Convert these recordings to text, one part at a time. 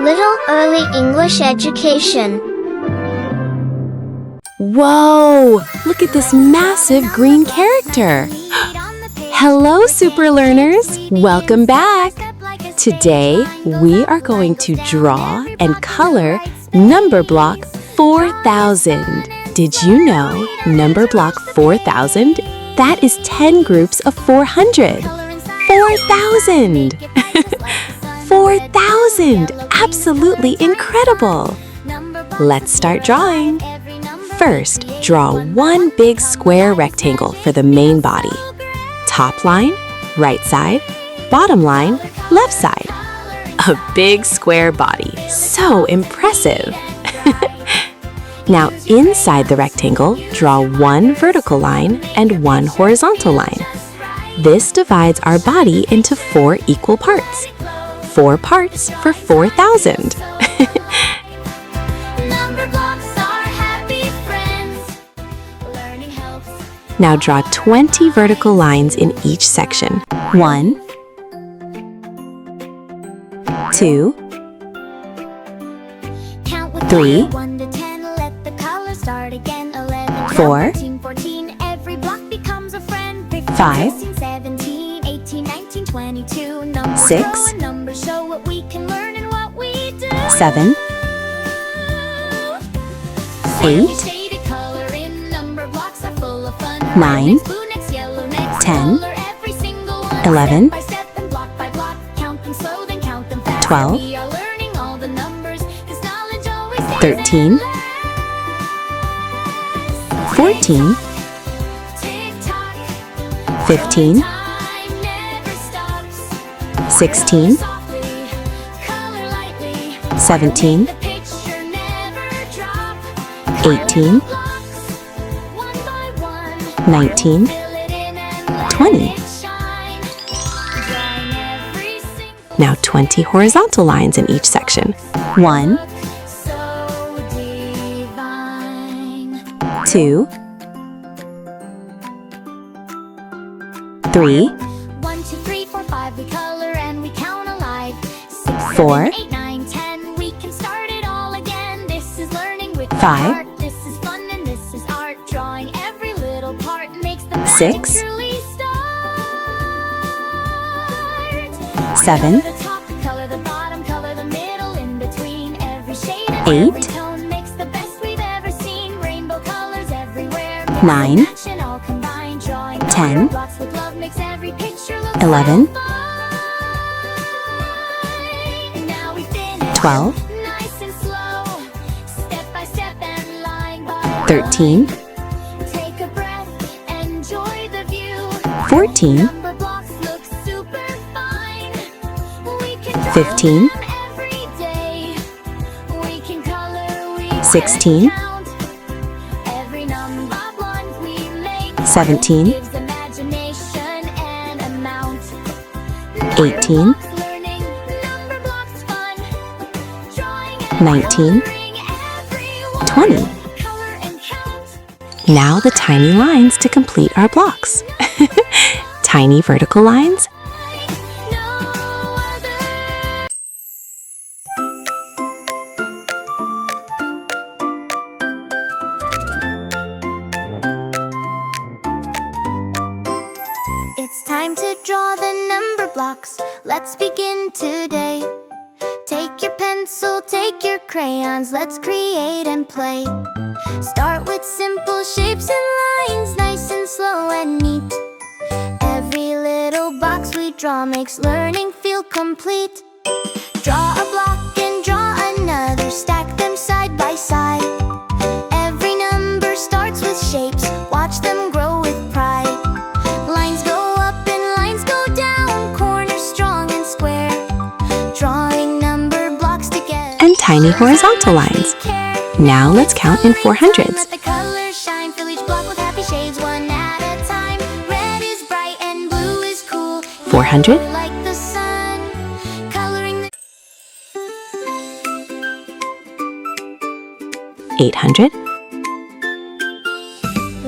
Little Early English Education. Whoa! Look at this massive green character. Hello, super learners! Welcome back! Today, we are going to draw and color Numberblock 4000. Did you know Numberblock 4000? That is 10 groups of 400. 4,000! 4,000! Absolutely incredible! Let's start drawing. First, draw one big square rectangle for the main body. Top line, right side, bottom line, left side. A big square body. So impressive! Now, inside the rectangle, draw one vertical line and one horizontal line. This divides our body into 4 equal parts. 4 parts for 4,000. Now draw 20 vertical lines in each section. 1, 2, 3, 4, 5, 6, 7, 8, 9, 10, 11, 12, 13, 14, 15, 16, 17, 18, 19, 20. Now 20 horizontal lines in each section. 1, 2, 3, 4, 5, 6, 7, 8, 9, 10, 11, 12, 13, 14, 15, 16, 17, 18, 19, 20. Now the tiny lines to complete our blocks. Tiny vertical lines. It's time to draw the number blocks. Let's begin today. Take your pencil, take your crayons, let's create and play. Start with simple shapes and lines, nice and slow and neat. Every little box we draw makes learning feel complete. Draw a block and draw another, stack them side by side. Every number starts with shapes, watch them grow with pride. Lines go up and lines go down, corners strong and square. Drawing number blocks together. And tiny horizontal lines. Now let's count in 400s. Let the colors shine, fill each block with happy shades, one at a time. Red is bright and blue is cool. 400, Like the sun, coloring the 800,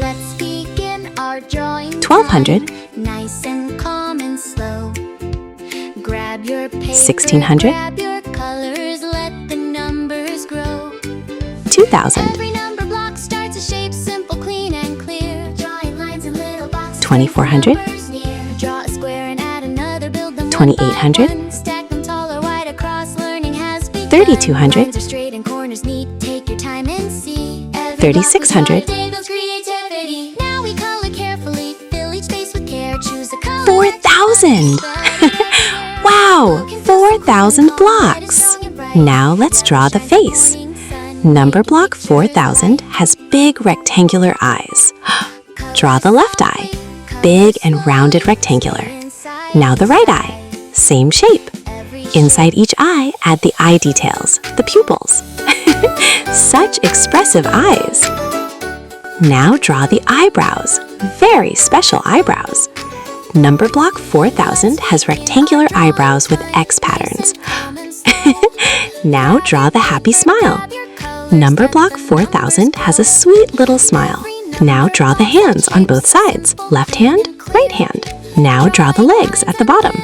Let's begin our drawing. 1200, Nice and calm and slow. Grab your paper, 1600, grab your colors, let's 2,000. Every number block starts a shape, simple, clean, and clear. Drawing lines in little boxes. 2,400. Draw a square and add another, build them 2,800. 1 by 1. Stack them tall or wide across, learning has begun. 3,200. Lines are straight and corners neat. Take your time and see. 3,600. Creativity. Now we color carefully. Fill each space with care. Choose a color. 4,000! Wow! 4,000 blocks! Now let's draw the face. Number block 4,000 has big rectangular eyes. Draw the left eye. Big and rounded rectangular. Now the right eye. Same shape. Inside each eye, add the eye details, the pupils. Such expressive eyes. Now draw the eyebrows. Very special eyebrows. Number block 4,000 has rectangular eyebrows with X patterns. Now draw the happy smile. Number block 4,000 has a sweet little smile. Now draw the hands on both sides, left hand, right hand. Now draw the legs at the bottom.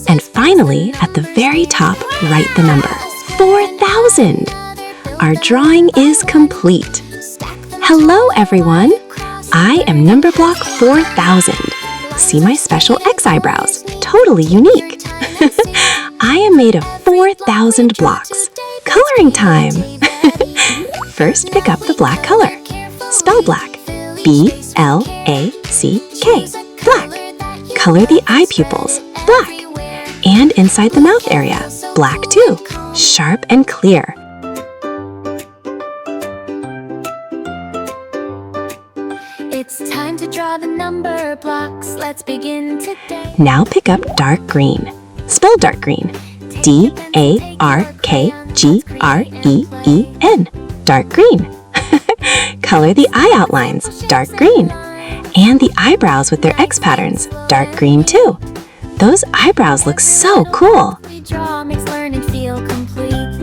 And finally, at the very top, write the number, 4,000. Our drawing is complete. Hello, everyone. I am number block 4,000. See my special X eyebrows, totally unique. I am made of 4,000 blocks. Coloring time. First, pick up the black color. Spell black. B-L-A-C-K. Black. Color the eye pupils. Black. And inside the mouth area. Black too. Sharp and clear. It's time to draw the number blocks. Let's begin today. Now pick up dark green. Spell dark green. D-A-R-K-G-R-E-E-N. Dark green. Color the eye outlines. Dark green. And the eyebrows with their X patterns. Dark green too. Those eyebrows look so cool. We draw makes learning feel complete.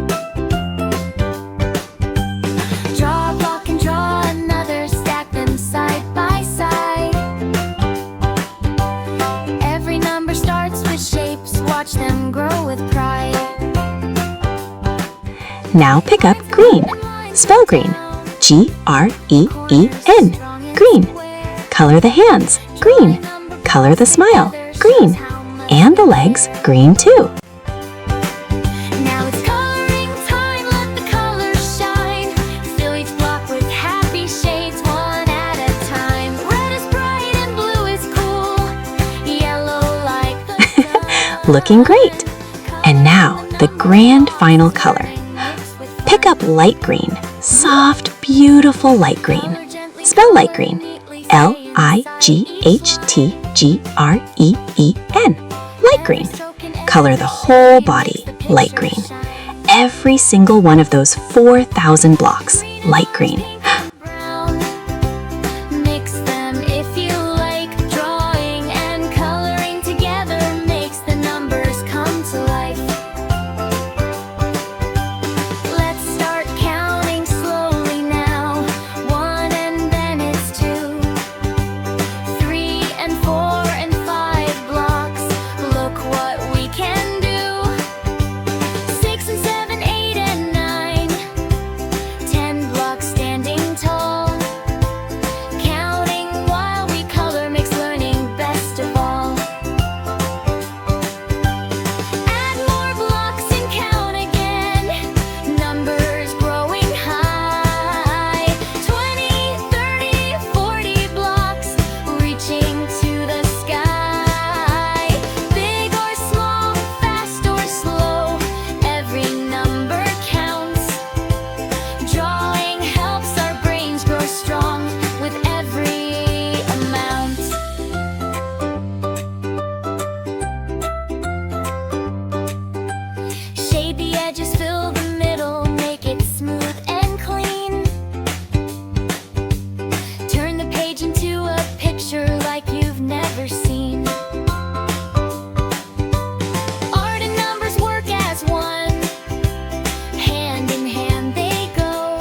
Draw a block and draw another. Stack them side by side. Every number starts with shapes. Watch them grow with pride. Now pick up green. Spell green. G-R-E-E-N. Green. Color the hands. Green. Color the smile. Green. And the legs. Green too. Now it's coloring time. Let the colors shine. Fill each block with happy shades, one at a time. Red is bright and blue is cool. Yellow like the sun. Looking great. And now the grand final color. Pick up light green. Soft, beautiful light green. Spell light green. L-I-G-H-T-G-R-E-E-N. Light green. Color the whole body light green. Every single one of those 4,000 blocks light green. Brown. Mix them if you like. Drawing and coloring together makes the numbers come to life. Let's start counting slowly now. 1 and then it's 2. 3 and 4 and 5 blocks. Look what we can do. 6 and 7, 8 and 9. 10 blocks standing tall. Counting while we color makes learning best of all. Add more blocks and count again. Numbers growing high. 20, 30, 40 blocks reaching to the sky. Big or small, fast or slow, every number counts. Drawing helps our brains grow strong with every amount. Shade the edges, fill the middle, make it smooth and clean. Turn the page into a picture like you've never seen. Art and numbers work as one. Hand in hand they go.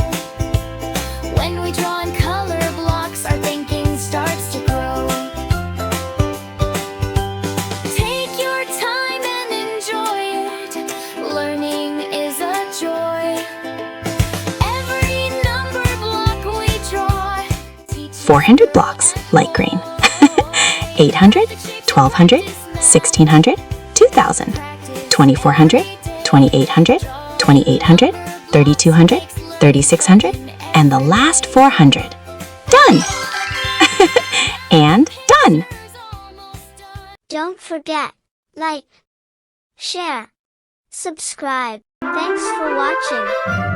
When we draw and color blocks, our thinking starts to grow. Take your time and enjoy it. Learning is a 400 blocks, light green. 800, 1200, 1600, 2000, 2400, 2800, 2800, 3200, 3600, and the last 400. Done! And done! Don't forget, like, share, subscribe. Thanks for watching.